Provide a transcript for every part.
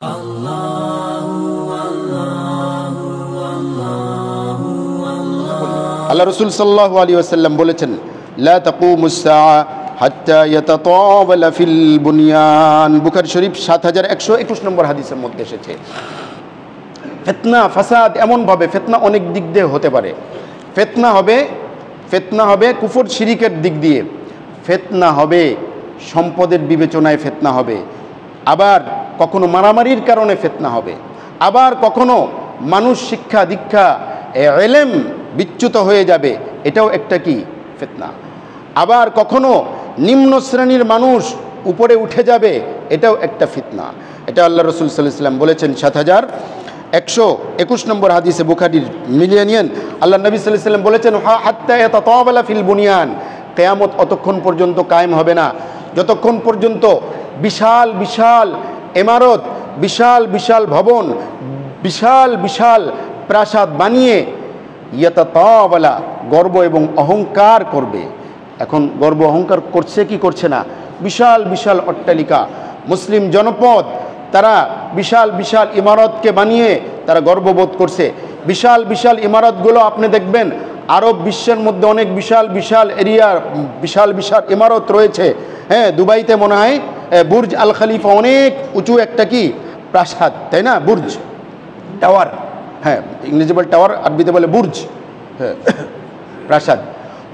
আল্লাহ রাসূল সাল্লাল্লাহু আলাইহি ওয়াসাল্লাম বলেছেন, লা তাকুমুস সাআ হাত্তা ইয়াতাতাওয়ালা ফিল বুনিয়ান। বুখারী শরীফ 7121 নম্বর হাদিসের মধ্যে এসেছে। ফিতনা ফাসাদ এমনভাবে, ফিতনা অনেক দিক দিয়ে হতে পারে। ফিতনা হবে কুফর শিরিকের দিক দিয়ে, ফিতনা হবে সম্পদের বিবেচনায় ফিতনা হবে, আবার কখনো মারামারির কারণে ফিতনা হবে, আবার কখনো মানুষ শিক্ষা দীক্ষা ইলম বিচ্যুত হয়ে যাবে, এটাও একটা কি ফিতনা। আবার কখনো নিম্ন শ্রেণীর মানুষ উপরে উঠে যাবে, এটাও একটা ফিতনা। এটা আল্লাহ রাসূল সাল্লাল্লাহু আলাইহি ওয়াসাল্লাম বলেছেন। 7121 নম্বর হাদিসে বুখারীর মিলিয়ে নিয়েন। আল্লাহ নবী সাল্লাল্লাহু আলাইহি ওয়াসাল্লাম বলেছেন, হাত্তা ইয়াতাতাওয়ালা ফিল বুনিয়ান, কিয়ামত অতক্ষণ পর্যন্ত কায়েম হবে না যতক্ষণ পর্যন্ত বিশাল বিশাল ইমারত, বিশাল বিশাল ভবন, বিশাল বিশাল প্রাসাদ বানিয়ে ইয়াতাতাওয়ালা গর্ব এবং অহংকার করবে। এখন গর্ব অহংকার করছে কি করছে না? বিশাল বিশাল অট্টালিকা, মুসলিম জনপদ, তারা বিশাল বিশাল ইমারতকে বানিয়ে তারা গর্ববোধ করছে। বিশাল বিশাল ইমারতগুলো আপনি দেখবেন আরব বিশ্বের মধ্যে অনেক বিশাল বিশাল এরিয়ার বিশাল বিশাল ইমারত রয়েছে। হ্যাঁ, দুবাইতে মনে হয় বুর্জ আল খলিফা অনেক উঁচু একটা কি প্রাসাদ, তাই না? বুর্জ টাওয়ার, হ্যাঁ ইংরেজি বলে টাওয়ার, আরবিতে বলে বুর্জ, হ্যাঁ প্রাসাদ।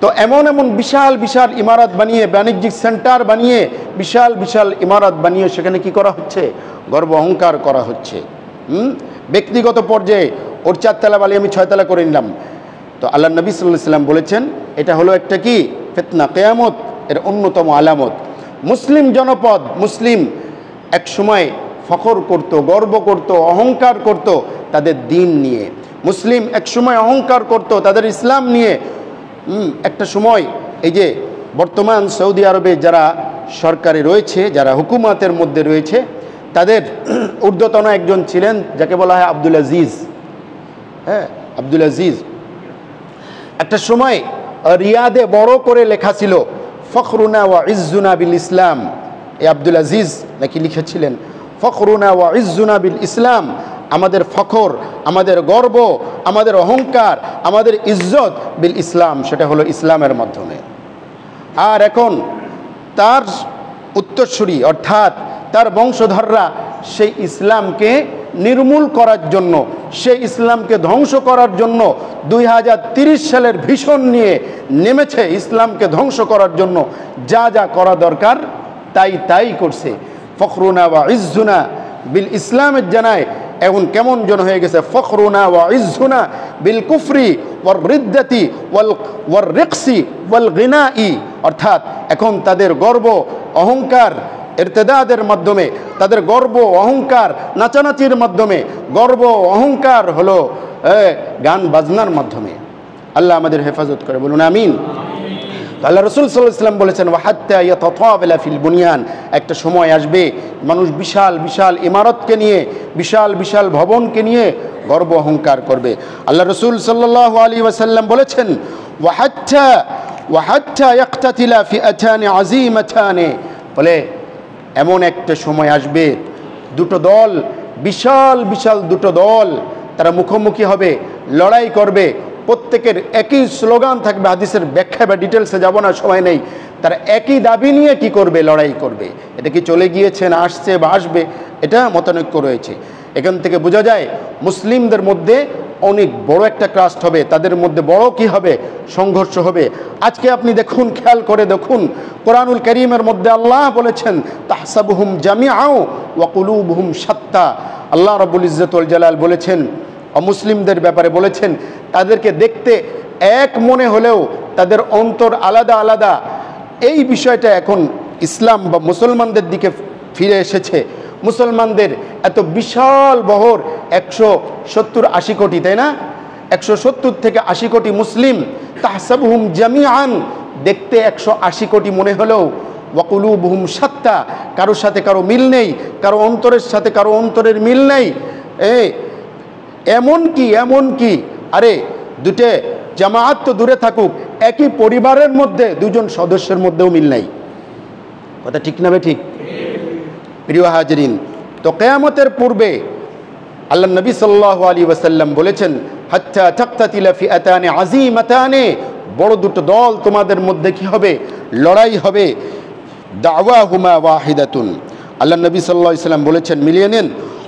তো এমন এমন বিশাল বিশাল ইমারত বানিয়ে, বাণিজ্যিক সেন্টার বানিয়ে, বিশাল বিশাল ইমারত বানিয়ে সেখানে কি করা হচ্ছে? গর্ব অহংকার করা হচ্ছে। ব্যক্তিগত পর্যায়ে ওর 4 তলা বালি আমি 6 তলা করে নিলাম। তো আল্লাহ নবী সাল্লাল্লাহু আলাইহি ওয়াসাল্লাম বলেছেন এটা হলো একটা কি ফিতনা, কিয়ামত এর অন্যতম আলামত। মুসলিম জনপদ, মুসলিম এক সময় ফখর করত, গর্ব করত, অহংকার করত তাদের দিন নিয়ে। মুসলিম এক সময় অহংকার করত তাদের ইসলাম নিয়ে। একটা সময় এই যে বর্তমান সৌদি আরবে যারা সরকারে রয়েছে, যারা হুকুমতের মধ্যে রয়েছে, তাদের ঊর্ধ্বতন একজন ছিলেন যাকে বলা হয় আব্দুল আজিজ। হ্যাঁ, আব্দুল আজিজ। একটা সময় রিয়াদে বড় করে লেখা ছিল ফখরুনা ওয়া ইজ্জুনা বিল ইসলাম। এই আব্দুল আজিজ নাকি লিখেছিলেন ফখরুনা ওয়া ইজ্জুনা বিল ইসলাম, আমাদের ফখর, আমাদের গর্ব, আমাদের অহংকার, আমাদের ইজ্জত বিল ইসলাম, সেটা হলো ইসলামের মাধ্যমে। আর এখন তার উত্তরসূরি অর্থাৎ তার বংশধররা সেই ইসলামকে নির্মূল করার জন্য, সেই ইসলামকে ধ্বংস করার জন্য 2030 সালের ভিশন নিয়ে নেমেছে। ইসলামকে ধ্বংস করার জন্য যা যা করা দরকার তাই তাই করছে। ফখরুনা ওয়া ইজ্জুনা বিল ইসলামের জানায় এখন কেমন যেন হয়ে গেছে ফখরুনা ওয়া ইজ্জুনা বিল কুফরি ওয়ার রিদ্দাতি ওয়ার রিকসি ওয়াল গিনাই, অর্থাৎ এখন তাদের গর্ব অহংকার ইরতিদাদের মাধ্যমে, তাদের গর্ব অহংকার নাচানাচির মাধ্যমে, গর্ব অহংকার হলো গান বাজনার মাধ্যমে। আল্লাহ আমাদের হেফাজত করে, বলুন আমিন। আল্লাহ রাসূল সাল্লাল্লাহু আলাইহি ওয়াসাল্লাম বলেছেন ওয়া হাত্তা ইয়াতাতাওয়ালা ফিল বুনিয়ান, একটা সময় আসবে মানুষ বিশাল বিশাল ইমারতকে নিয়ে, বিশাল বিশাল ভবনকে নিয়ে গর্ব অহংকার করবে। আল্লাহ রাসূল সাল্লাল্লাহু আলাইহি ওয়াসাল্লাম বলেছেন ওয়া হাত্তা ইয়াকতাতিলা ফিআতানি আযীমাতানি, বলে এমন একটা সময় আসবে দুটো দল, বিশাল বিশাল দুটো দল, তারা মুখোমুখি হবে, লড়াই করবে, প্রত্যেকের একই স্লোগান থাকবে। হাদিসের ব্যাখ্যা বা ডিটেলসে যাব না, সময় নেই। তারা একই দাবি নিয়ে কি করবে? লড়াই করবে। এটা কি চলে গিয়েছে না আসছে বা আসবে? এটা মতানৈক্য রয়েছে। এখান থেকে বোঝা যায় মুসলিমদের মধ্যে অনেক বড় একটা ক্রাস্ট হবে, তাদের মধ্যে বড় কি হবে? সংঘর্ষ হবে। আজকে আপনি দেখুন, খেয়াল করে দেখুন, কোরআনুল কারীমের মধ্যে আল্লাহ বলেছেন তাহসাবুহুম জামিআও ওয়া কুলুবুহুম শাত্তা। আল্লাহ রাব্বুল ইজ্জত ওয়াল জালাল বলেছেন, অমুসলিমদের ব্যাপারে বলেছেন তাদেরকে দেখতে এক মনে হলেও তাদের অন্তর আলাদা আলাদা। এই বিষয়টা এখন ইসলাম বা মুসলমানদের দিকে ফিরে এসেছে। মুসলমানদের এত বিশাল বহর 170-80 কোটি, তাই না? 170 থেকে 80 কোটি মুসলিম। তাহসাবুহুম জামিআন, দেখতে 180 কোটি মনে হলেও ওয়া কুলুবুহুম শাত্তা, কারোর সাথে কারো মিল নেই, কারো অন্তরের সাথে কারো অন্তরের মিল নেই। এমনকি আরে দুটো জামায়াত তো দূরে থাকুক, একই পরিবারের মধ্যে দুজন সদস্যের মধ্যেও মিল নাই। কথা ঠিক না? ঠিক। প্রিয় হাজরিন, তো কিয়ামতের পূর্বে আল্লাহ নবী সাল্লাল্লাহু আলাইহি ওয়াসাল্লাম বলেছেন, হাত্তা তাকতাতিলা ফিআতানি আযীমাতানি, বড় দুটো দল তোমাদের মধ্যে কি হবে, লড়াই হবে, দাওয়াহুমা ওয়াহিদাতুন। আল্লাহ নবী সাল্লাল্লাহু আলাইহি ওয়াসাল্লাম বলেছেন, মিলিয়ে নেন,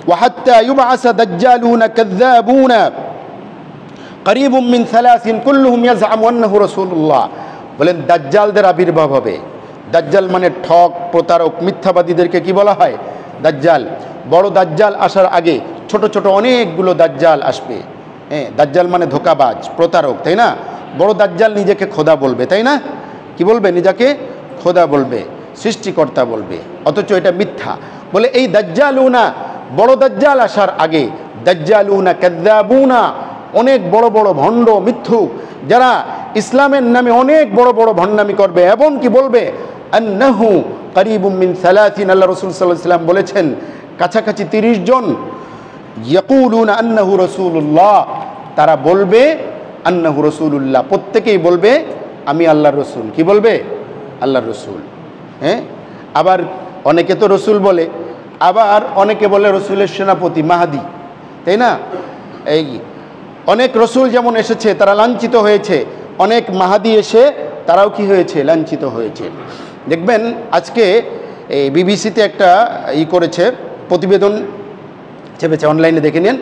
ওয়া হাত্তা ইউবআসা দাজ্জালুনা কাযাবুনা করিবুম মিন সালাসিন কুল্লুহুম ইয়াজআমু আন্নাহু রাসূলুল্লাহ। বলেন দাজ্জালদের আবির্ভাব হবে। দাজ্জাল মানে ঠক, প্রতারক, মিথ্যাবাদীদেরকে কি বলা হয়, দাজ্জাল। বড় দাজ্জাল আসার আগে ছোট ছোট অনেকগুলো দাজ্জাল আসবে। হ্যাঁ, দাজ্জাল মানে ধোঁকাবাজ, প্রতারক, তাই না? বড় দাজ্জাল নিজেকে খোদা বলবে, তাই না? কি বলবে? নিজেকে খোদা বলবে, সৃষ্টিকর্তা বলবে, অথচ এটা মিথ্যা। বলে এই দাজ্জালুনা, বড় দাজ্জাল আসার আগে দাজ্জালুনা কাযাবুনা, অনেক বড় বড় ভণ্ড মিথ্যুক, যারা ইসলামের নামে অনেক বড় বড় ভণ্ডামি করবে এবং কি বলবে, আন্নাহু করিবুম মিন সালাসিন, আল্লাহ রাসূল সাল্লাল্লাহু আলাইহি ওয়াসাল্লাম বলেছেন কাছাকাছি 30 জন, ইয়াকুলুনা আন্নাহু রাসূলুল্লাহ, তারা বলবে আন্নাহু রাসূলুল্লাহ, প্রত্যেকেই বলবে আমি আল্লাহর রসুল। কি বলবে? আল্লাহর রসুল। হ্যাঁ, আবার অনেকে তো রসুল বলে, আবার অনেকে বলে রসুলের সেনাপতি মাহাদি, তাই না? এই অনেক রসুল যেমন এসেছে তারা লাঞ্ছিত হয়েছে, অনেক মাহাদি এসে তারাও কি হয়েছে, লাঞ্ছিত হয়েছে। দেখবেন আজকে এই বিবিসিতে একটা করেছে, প্রতিবেদন চেপেছে, অনলাইনে দেখে নিন।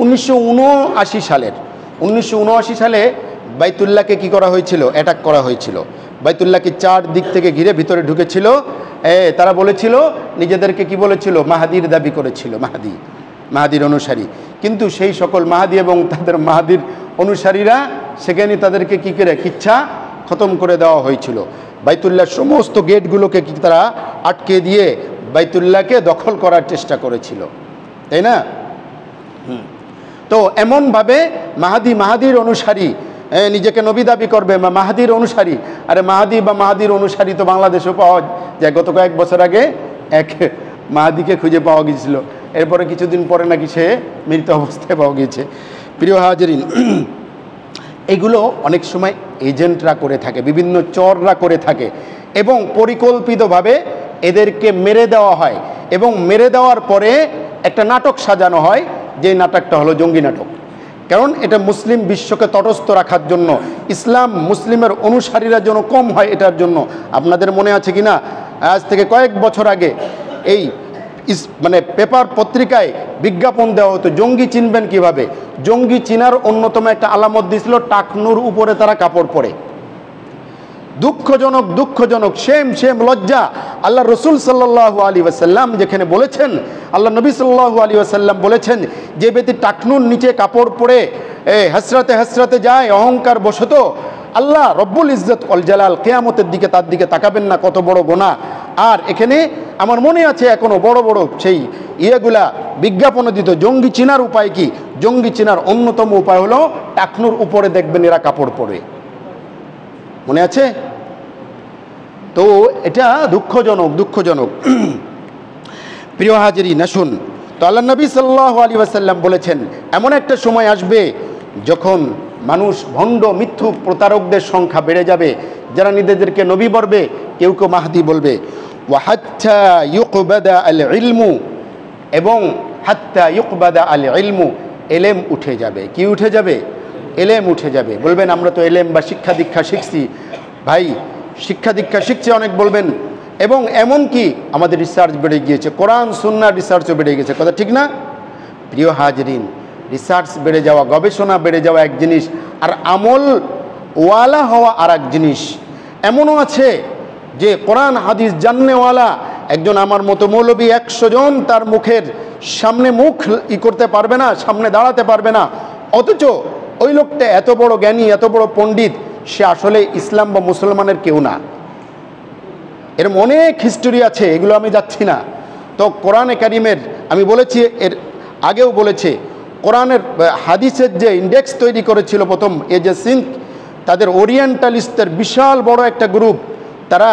1979 সালে বাইতুল্লাহকে কি করা হয়েছিল, অ্যাটাক করা হয়েছিল। বাইতুল্লাহকে 4 দিক থেকে ঘিরে ভিতরে ঢুকেছিল। তারা বলেছিল, নিজেদেরকে কি বলেছিল, মাহাদির দাবি করেছিল, মাহাদির অনুসারী। কিন্তু সেই সকল মাহাদি এবং তাদের মাহাদির অনুসারীরা সেখানে তাদেরকে কি করে কিচ্ছা খতম করে দেওয়া হয়েছিল। বাইতুল্লাহর সমস্ত গেটগুলোকে কি তারা আটকে দিয়ে বাইতুল্লাহকে দখল করার চেষ্টা করেছিল, তাই না? তো এমনভাবে মাহাদির অনুসারী নিজেকে নবী দাবি করবে, মাহাদির অনুসারী। আরে মাহাদি বা মাহাদির অনুসারী তো বাংলাদেশেও পাওয়া যায়। গত কয়েক বছর আগে এক মাহাদিকে খুঁজে পাওয়া গিয়েছিল, এরপরে কিছুদিন পরে নাকি সে মৃত অবস্থায় পাওয়া গিয়েছে। প্রিয় হাজিরিন, এগুলো অনেক সময় এজেন্টরা করে থাকে, বিভিন্ন চররা করে থাকে এবং পরিকল্পিতভাবে এদেরকে মেরে দেওয়া হয় এবং মেরে দেওয়ার পরে একটা নাটক সাজানো হয়, যে নাটকটা হলো জঙ্গি নাটক। কারণ এটা মুসলিম বিশ্বকে তটস্থ রাখার জন্য, ইসলাম মুসলিমের অনুসারীরা যেন কম হয় এটার জন্য। আপনাদের মনে আছে কি না, আজ থেকে কয়েক বছর আগে এই মানে পেপার পত্রিকায় বিজ্ঞাপন দেওয়া হতো, জঙ্গি চিনবেন কিভাবে। জঙ্গি চিনার অন্যতম একটা আলামত দিয়েছিল, টাকনুর উপরে তারা কাপড় পরে। দুঃখজনক, সেম লজ্জা। আল্লাহ রসুল সাল্লাল্লাহু আলাইহি ওয়াসাল্লাম যেখানে বলেছেন, আল্লাহ নবী সাল্লাল্লাহু আলাইহি ওয়াসাল্লাম বলেছেন, যে ব্যক্তি টাকনুর নিচে কাপড় পরে হাসরাতে যায় অহংকার বশত, আল্লাহ রব্বুল ইজ্জত ওয়াল জালাল কিয়ামতের দিকে তার দিকে তাকাবেন না, কত বড় গুনাহ। আর এখানে আমার মনে আছে এখনো বড় বড় সেই ইয়েগুলা বিজ্ঞাপনে দিত। জঙ্গি চিনার উপায় কি? জঙ্গি চিনার অন্যতম উপায় হলো টাকনুর উপরে দেখবেন এরা কাপড় পরে, মনে আছে? তো এটা দুঃখজনক। প্রিয় হাজিরিন, আসুন, তো আল্লাহ নবী সাল্লাল্লাহু আলাইহি ওয়াসাল্লাম বলেছেন এমন একটা সময় আসবে যখন মানুষ ভণ্ড, মিথ্যুক, প্রতারকদের সংখ্যা বেড়ে যাবে, যারা নিজেদেরকে নবী বলবে, কেউ মাহদি বলবে। ওয়া হাত্তা ইউকবাদা আল ইলমু, এবং হাত্তা ইউকবাদা আল ইলমু, এলেম উঠে যাবে। কি উঠে যাবে? এলেম উঠে যাবে। বলবেন আমরা তো এলেম বা শিক্ষা দীক্ষা শিখছি। ভাই, শিক্ষা দীক্ষা শিখছে অনেক বলবেন, এবং এমনকি আমাদের রিসার্চ বেড়ে গিয়েছে, কোরআন সুন্নাহ রিসার্চও বেড়ে গেছে, কথা ঠিক না? প্রিয় হাজরিন, রিসার্চ বেড়ে যাওয়া, গবেষণা বেড়ে যাওয়া এক জিনিস, আর আমল ওয়ালা হওয়া আর এক জিনিস। এমনও আছে যে কোরআন হাদিস জাননেওয়ালা একজন আমার মতো মৌলবী 100 জন তার মুখের সামনে মুখ করতে পারবে না, সামনে দাঁড়াতে পারবে না, অথচ ওই লোকটা এত বড় জ্ঞানী, এত বড় পণ্ডিত, সে আসলে ইসলাম বা মুসলমানের কেউ না। এর অনেক হিস্টোরি আছে, এগুলো আমি যাচ্ছি না। তো কোরআনে কারিমের আমি বলেছি, এর আগেও বলেছে, কোরআনের হাদিসের যে ইন্ডেক্স তৈরি করেছিল প্রথম এজে সিংহ, তাদের ওরিয়েন্টালিস্টদের বিশাল বড় একটা গ্রুপ, তারা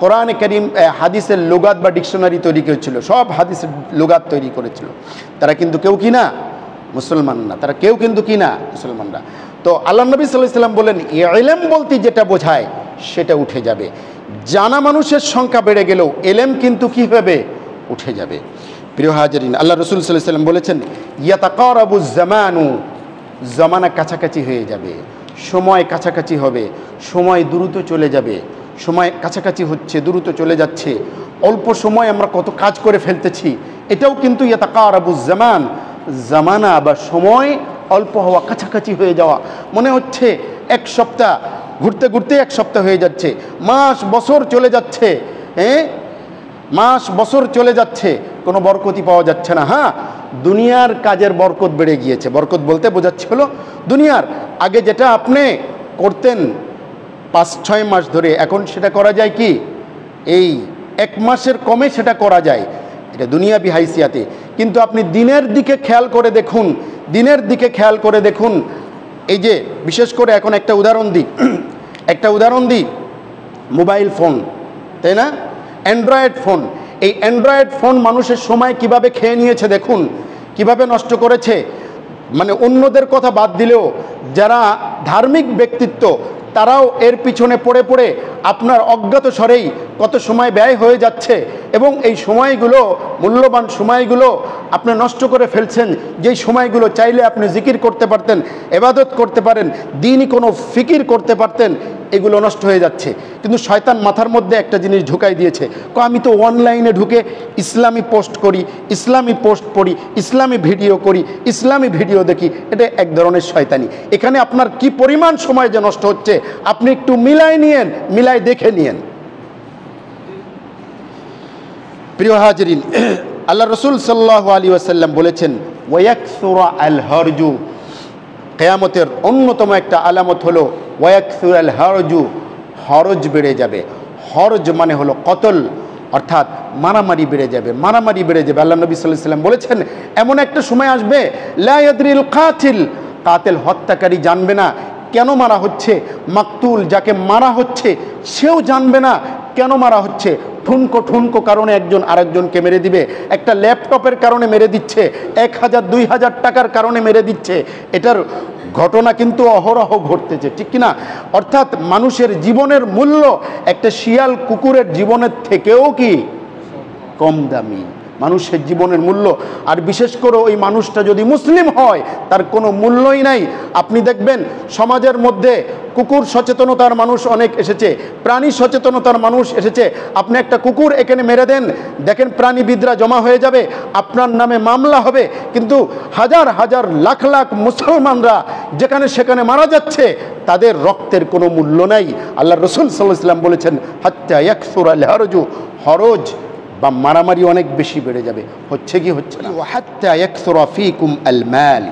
কোরআনে কারিম হাদিসের লুগাত বা ডিকশনারি তৈরি করেছিল, সব হাদিসের লুগাত তৈরি করেছিল। তারা কিন্তু কেউ কি না মুসলমান না, তারা কেউ কিন্তু কি না মুসলমানরা। তো আল্লাহ নবী সাল্লাল্লাহু আলাইহি ওয়াসাল্লাম বলেন, ইলম বলতে যেটা বোঝায় সেটা উঠে যাবে। জানা মানুষের সংখ্যা বেড়ে গেলেও এলেম কিন্তু কি হবে? উঠে যাবে। প্রিয় হাজিরিন, আল্লাহ রসুল সাল্লাল্লাহু আলাইহি ওয়াসাল্লাম বলেছেন ইয়াতাকারাবুজ জামানু, জামানা কাছাকাছি হয়ে যাবে, সময় কাছাকাছি হবে, সময় দ্রুত চলে যাবে, সময় কাছাকাছি হচ্ছে, দ্রুত চলে যাচ্ছে। অল্প সময় আমরা কত কাজ করে ফেলতেছি, এটাও কিন্তু ইয়াতাকারাবুজ জামান, জামানা বা সময় অল্প হওয়া, কাছাকাছি হয়ে যাওয়া। মনে হচ্ছে এক সপ্তাহ ঘুরতে ঘুরতে এক সপ্তাহ হয়ে যাচ্ছে, মাস বছর চলে যাচ্ছে, মাস বছর চলে যাচ্ছে, কোনো বরকতই পাওয়া যাচ্ছে না। হ্যাঁ, দুনিয়ার কাজের বরকত বেড়ে গিয়েছে। বরকত বলতে বোঝাচ্ছে হলো দুনিয়ার আগে যেটা আপনি করতেন 5-6 মাস ধরে, এখন সেটা করা যায় কি এই 1 মাসের কমে সেটা করা যায়, এটা দুনিয়াবি হাইসিয়াতে। কিন্তু আপনি দিনের দিকে খেয়াল করে দেখুন, দিনের দিকে খেয়াল করে দেখুন, এই যে বিশেষ করে এখন একটা উদাহরণ দিই, মোবাইল ফোন, তাই না, অ্যান্ড্রয়েড ফোন। এই অ্যান্ড্রয়েড ফোন মানুষের সময় কিভাবে খেয়ে নিয়েছে দেখুন, কিভাবে নষ্ট করেছে। মানে অন্যদের কথা বাদ দিলেও যারা ধার্মিক ব্যক্তিত্ব তারাও এর পিছনে পড়ে পড়ে আপনার অজ্ঞাত স্বরেই কত সময় ব্যয় হয়ে যাচ্ছে, এবং এই সময়গুলো, মূল্যবান সময়গুলো আপনি নষ্ট করে ফেলছেন। যেই সময়গুলো চাইলে আপনি জিকির করতে পারতেন, ইবাদত করতে পারেন, দিনই কোনো ফিকির করতে পারতেন, এগুলো নষ্ট হয়ে যাচ্ছে। কিন্তু শয়তান মাথার মধ্যে একটা জিনিস ঢুকাই দিয়েছে, আমি তো অনলাইনে ঢুকে ইসলামী পোস্ট করি, ইসলামী পোস্ট পড়ি, ইসলামী ভিডিও করি, ইসলামী ভিডিও দেখি। এটা এক ধরনের শয়তানি। এখানে আপনার কি পরিমাণ সময় যে নষ্ট হচ্ছে আপনি একটু মিলাই দেখে নিয়েন। প্রিয় হাজিরিন, আল্লাহ রসুল সাল্লাল্লাহু আলাইহি ওয়াসাল্লাম বলেছেন ওয়ায়াকসুরা আল হারজু, কিয়ামতের অন্যতম একটা আলামত হলো ওয়ায়াকসুরা আল হারজু, হরজ বেড়ে যাবে। হরজ মানে হলো কতল, অর্থাৎ মারামারি বেড়ে যাবে, মারামারি বেড়ে যাবে। আল্লাহ নবী সাল্লাল্লাহু আলাইহি ওয়াসাল্লাম বলেছেন এমন একটা সময় আসবে লা ইয়াদরিল কাতিল, কাতিল হত্যাকারী জানবে না কেন মারা হচ্ছে, মাকতুল যাকে মারা হচ্ছে সেও জানবে না কেন মারা হচ্ছে। ঠুনকো কারণে একজন আরেকজনকে মেরে দিবে, একটা ল্যাপটপের কারণে মেরে দিচ্ছে, 1000-2000 টাকার কারণে মেরে দিচ্ছে। এটার ঘটনা কিন্তু অহরহ ঘটতেছে, ঠিক কিনা? অর্থাৎ মানুষের জীবনের মূল্য একটা শিয়াল কুকুরের জীবনের থেকেও কি কম দামি মানুষের জীবনের মূল্য। আর বিশেষ করে ওই মানুষটা যদি মুসলিম হয় তার কোনো মূল্যই নাই। আপনি দেখবেন সমাজের মধ্যে কুকুর সচেতনতার মানুষ অনেক এসেছে, প্রাণী সচেতনতার মানুষ এসেছে। আপনি একটা কুকুর এখানে মেরে দেন, দেখেন প্রাণীবিদরা জমা হয়ে যাবে, আপনার নামে মামলা হবে। কিন্তু হাজার হাজার লাখ লাখ মুসলমানরা যেখানে সেখানে মারা যাচ্ছে, তাদের রক্তের কোনো মূল্য নাই। আল্লাহ রসুল সাল্লাল্লাহু আলাইহি ওয়াসাল্লাম বলেছেন হাত্তা ইয়াকসুরাল হারজু, হরজ বা মারামারি অনেক বেশি বেড়ে যাবে। হচ্ছে কি হচ্ছে না? হাত্তা ইয়াকসুরা ফীকুম আল মাল,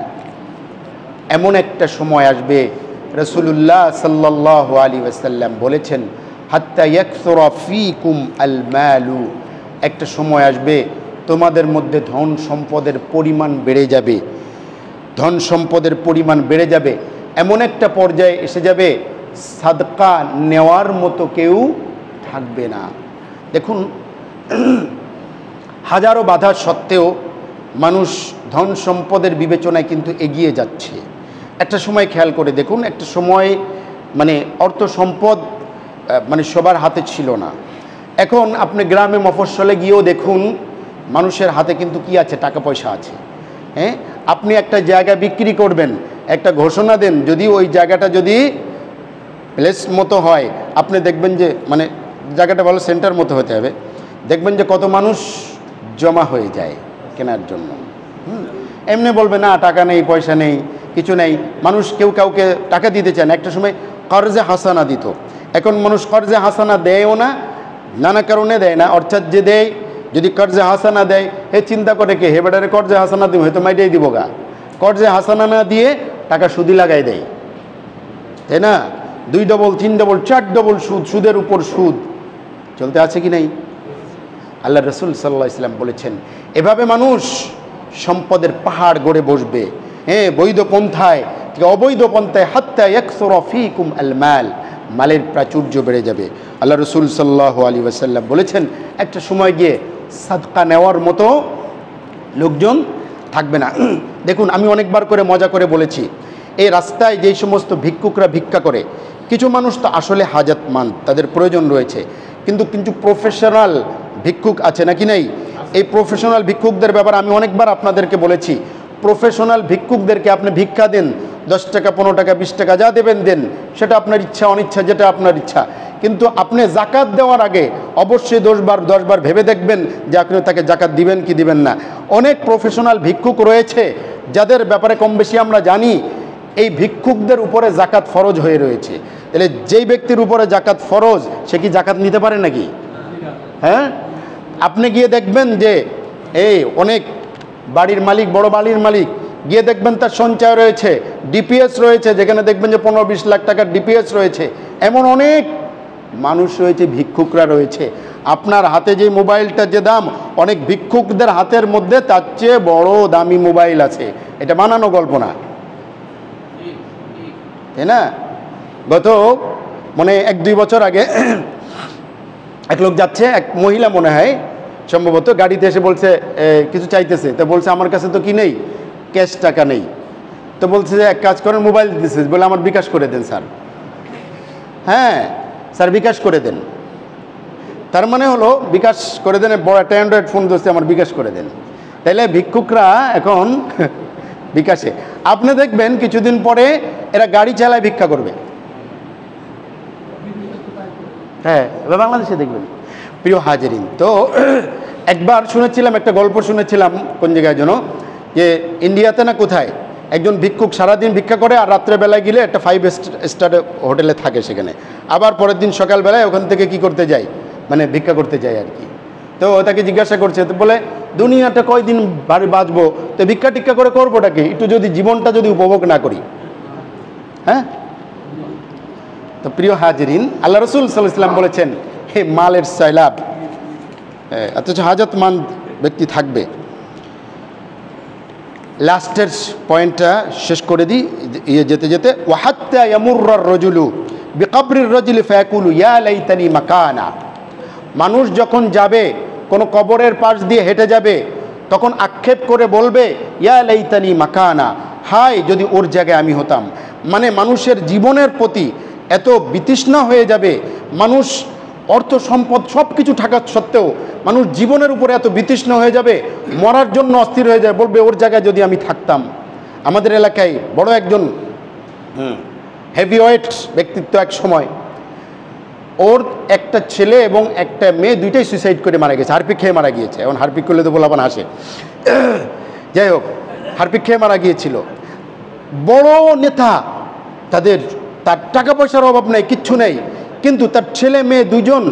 এমন একটা সময় আসবে রাসূলুল্লাহ সাল্লাল্লাহু আলাইহি ওয়াসাল্লাম বলেছেন হাত্তা ইয়াকসুরা ফীকুম আল মালু, একটা সময় আসবে তোমাদের মধ্যে ধন সম্পদের পরিমাণ বেড়ে যাবে, ধন সম্পদের পরিমাণ বেড়ে যাবে। এমন একটা পর্যায়ে এসে যাবে সাদকা নেওয়ার মতো কেউ থাকবে না। দেখুন, হাজারো বাধা সত্ত্বেও মানুষ ধন সম্পদের বিবেচনায় কিন্তু এগিয়ে যাচ্ছে। একটা সময় খেয়াল করে দেখুন, একটা সময় মানে অর্থ সম্পদ মানে সবার হাতে ছিল না। এখন আপনি গ্রামে মফস্বলে গিয়েও দেখুন মানুষের হাতে কিন্তু কি আছে, টাকা পয়সা আছে। হ্যাঁ, আপনি একটা জায়গা বিক্রি করবেন, একটা ঘোষণা দেন, যদি ওই জায়গাটা যদি প্লেস মতো হয়, আপনি দেখবেন যে মানে জায়গাটা ভালো সেন্টার মতো হতে হবে, দেখবেন যে কত মানুষ জমা হয়ে যায় কেনার জন্য। এমনি বলবে না টাকা নেই, পয়সা নেই, কিছু নেই। মানুষ কেউ কাউকে টাকা দিতে চায় না। একটা সময় কর্জে হাসানা দিত, এখন মানুষ কর্জে হাসানা দেয়ও না, নানা কারণে দেয় না। অর্থাৎ যে দেয়, যদি কর্জে হাসানা দেয়, হে চিন্তা করে কে হে বেটারে কর্জে হাসানা দিব, হয়তো মাইটাই দিব গা। কর্জে হাসানা না দিয়ে টাকা সুদি লাগাই দেয়, তাই না? 2 ডবল 3 ডবল 4 ডবল সুদ, সুদের উপর সুদ চলতে আছে কি নাই? আল্লাহ রসুল সাল্লাল্লাহু আলাইহি ওয়াসাল্লাম বলেছেন এভাবে মানুষ সম্পদের পাহাড় গড়ে বসবে। হ্যাঁ, বৈধ পন্থায় থেকে অবৈধ পন্থায় হাত্তা ইয়াকসুরা ফীকুম আল মাল, মালের প্রাচুর্য বেড়ে যাবে। আল্লাহ রসুল সাল্লাল্লাহু আলাইহি ওয়াসাল্লাম বলেছেন একটা সময় গিয়ে সাদকা নেওয়ার মতো লোকজন থাকবে না। দেখুন, আমি অনেকবার করে মজা করে বলেছি, এই রাস্তায় যেই সমস্ত ভিক্ষুকরা ভিক্ষা করে, কিছু মানুষ তো আসলে হাজাতমান, তাদের প্রয়োজন রয়েছে, কিন্তু প্রফেশনাল ভিক্ষুক আছে নাকি নাই? এই প্রফেশনাল ভিক্ষুকদের ব্যাপারে আমি অনেকবার আপনাদেরকে বলেছি, প্রফেশনাল ভিক্ষুকদেরকে আপনি ভিক্ষা দেন, 10 টাকা 15 টাকা 20 টাকা যা দেবেন দেন, সেটা আপনার ইচ্ছা অনিচ্ছা, যেটা আপনার ইচ্ছা। কিন্তু আপনি জাকাত দেওয়ার আগে অবশ্যই 10 বার ভেবে দেখবেন যে আপনি তাকে জাকাত দিবেন কি দিবেন না। অনেক প্রফেশনাল ভিক্ষুক রয়েছে যাদের ব্যাপারে কম বেশি আমরা জানি, এই ভিক্ষুকদের উপরে জাকাত ফরজ হয়ে রয়েছে। তাহলে যেই ব্যক্তির উপরে জাকাত ফরজ, সে কি জাকাত নিতে পারে নাকি? হ্যাঁ, আপনি গিয়ে দেখবেন যে এই অনেক বাড়ির মালিক, বড় বাড়ির মালিক, গিয়ে দেখবেন তার সঞ্চয় রয়েছে, ডিপিএস রয়েছে, যেখানে দেখবেন যে 15-20 লাখ টাকার ডিপিএস রয়েছে। এমন অনেক মানুষ রয়েছে, ভিক্ষুকরা রয়েছে। আপনার হাতে যে মোবাইলটা যে দাম, অনেক ভিক্ষুকদের হাতের মধ্যে তার চেয়ে বড় দামি মোবাইল আছে। এটা বানানো গল্প না, তাই না? গত 1-2 বছর আগে এক লোক যাচ্ছে, এক মহিলা মনে হয় সম্ভবত, গাড়িতে এসে বলছে কিছু চাইতেছে। তো বলছে আমার কাছে তো কি নেই, ক্যাশ টাকা নেই। তো বলছে যে এক কাজ করেন, মোবাইল দিতেছে, বলে আমার বিকাশ করে দেন স্যার। হ্যাঁ স্যার, বিকাশ করে দেন। তার মানে হলো বিকাশ করে দেন, বড় একটা অ্যান্ড্রয়েড ফোন দিচ্ছে, আমার বিকাশ করে দেন। তাইলে ভিক্ষুকরা এখন বিকাশে, আপনি দেখবেন কিছুদিন পরে এরা গাড়ি চালায় ভিক্ষা করবে। হ্যাঁ, এবার বাংলাদেশে দেখবেন। প্রিয় হাজিরিন, তো একবার শুনেছিলাম, একটা গল্প শুনেছিলাম কোন জায়গায় যেন, যে ইন্ডিয়াতে না কোথায় একজন ভিক্ষুক সারাদিন ভিক্ষা করে, আর রাত্রেবেলায় গেলে একটা 5 স্টার হোটেলে থাকে সেখানে, আবার পরের দিন সকালবেলায় ওখান থেকে কি করতে যায়, মানে ভিক্ষা করতে যায় আর কি। তো তাকে জিজ্ঞাসা করছে, তো বলে দুনিয়াটা কয়দিন বাঁচবো, তো ভিক্ষা টিক্ষা করে করবোটা কি, একটু যদি জীবনটা যদি উপভোগ না করি। হ্যাঁ, তো প্রিয় হাজিরিন, আল্লাহ রসুল সাল্লাল্লাহু আলাইহি ওয়াসাল্লাম বলেছেন, হে মালের সয়লাব, অথচ হাজতমন্দ ব্যক্তি থাকবে। লাস্টের পয়েন্টটা শেষ করে দিই যেতে যেতে, ওয়াহাত্তা ইয়ামুররার রাজুলু বিকবরির রাজুলি ফায়াকুলু ইয়া লাইতানি মাকানা। মানুষ যখন যাবে, কোনো কবরের পাশ দিয়ে হেঁটে যাবে, তখন আক্ষেপ করে বলবে ইয়া লাইতানি মাকানা, হায় যদি ওর জায়গায় আমি হতাম। মানে মানুষের জীবনের প্রতি এত বিতৃষ্ণা হয়ে যাবে, মানুষ অর্থ সম্পদ সব কিছু থাকা সত্ত্বেও মানুষ জীবনের উপরে এত বিতৃষ্ণ হয়ে যাবে, মরার জন্য অস্থির হয়ে যায়, বলবে ওর জায়গায় যদি আমি থাকতাম। আমাদের এলাকায় বড় একজন হেভিওয়েট ব্যক্তিত্ব, এক সময় ওর একটা ছেলে এবং একটা মেয়ে দুইটাই সুইসাইড করে মারা গেছে, হারপিক খেয়ে মারা গিয়েছে। এখন হারপিক করলে তো বলাবান আসে, যাই হোক, হারপিক খেয়ে মারা গিয়েছিল। বড় নেতা, তার টাকা পয়সার অভাব নেই, কিচ্ছু নেই, কিন্তু তার ছেলে মেয়ে দুজন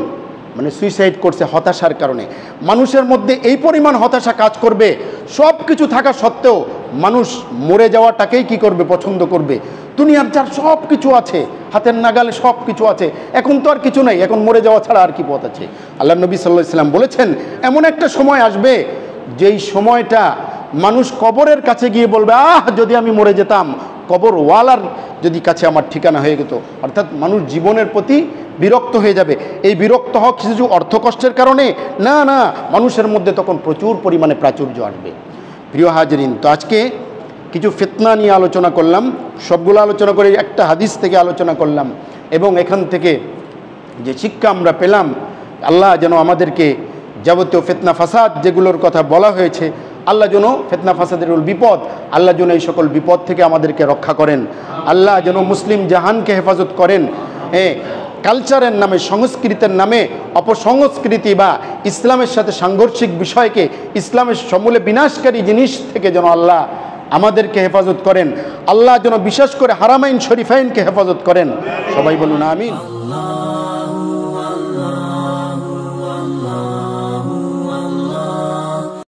মানে সুইসাইড করছে হতাশার কারণে। মানুষের মধ্যে এই পরিমাণ হতাশা কাজ করবে, সব কিছু থাকা সত্ত্বেও মানুষ মরে যাওয়াটাকেই কি করবে, পছন্দ করবে। দুনিয়ার যার সব কিছু আছে, হাতের নাগালে সব কিছু আছে, এখন তো আর কিছু নাই, এখন মরে যাওয়া ছাড়া আর কি পথ আছে। আল্লাহ নবী সাল্লাল্লাহু আলাইহি ওয়াসাল্লাম বলেছেন, এমন একটা সময় আসবে যেই সময়টা মানুষ কবরের কাছে গিয়ে বলবে, আহ যদি আমি মরে যেতাম, কবরওয়ালার যদি কাছে আমার ঠিকানা হয়ে যেত। অর্থাৎ মানুষ জীবনের প্রতি বিরক্ত হয়ে যাবে। এই বিরক্ত হওয়া কিছু অর্থ কষ্টের কারণে না, না, মানুষের মধ্যে তখন প্রচুর পরিমাণে প্রাচুর্য আসবে। প্রিয় হাজিরিন, তো আজকে কিছু ফিতনা নিয়ে আলোচনা করলাম, সবগুলো আলোচনা করে একটা হাদিস থেকে আলোচনা করলাম, এবং এখান থেকে যে শিক্ষা আমরা পেলাম, আল্লাহ যেন আমাদেরকে যাবতীয় ফিতনা ফাসাদ যেগুলোর কথা বলা হয়েছে, আল্লাহ যেন ফিতনা ফাসাদের বিপদ, আল্লাহ যেন এই সকল বিপদ থেকে আমাদেরকে রক্ষা করেন। আল্লাহ যেন মুসলিম জাহানকে হেফাজত করেন। কালচারের নামে, সংস্কৃতির নামে অপসংস্কৃতি বা ইসলামের সাথে সাংঘর্ষিক বিষয়কে, ইসলামের সমূলে বিনাশকারী জিনিস থেকে যেন আল্লাহ আমাদেরকে হেফাজত করেন। আল্লাহ যেন বিশেষ করে হারামাইন শরীফাইনকে হেফাজত করেন। সবাই বলুন আমিন।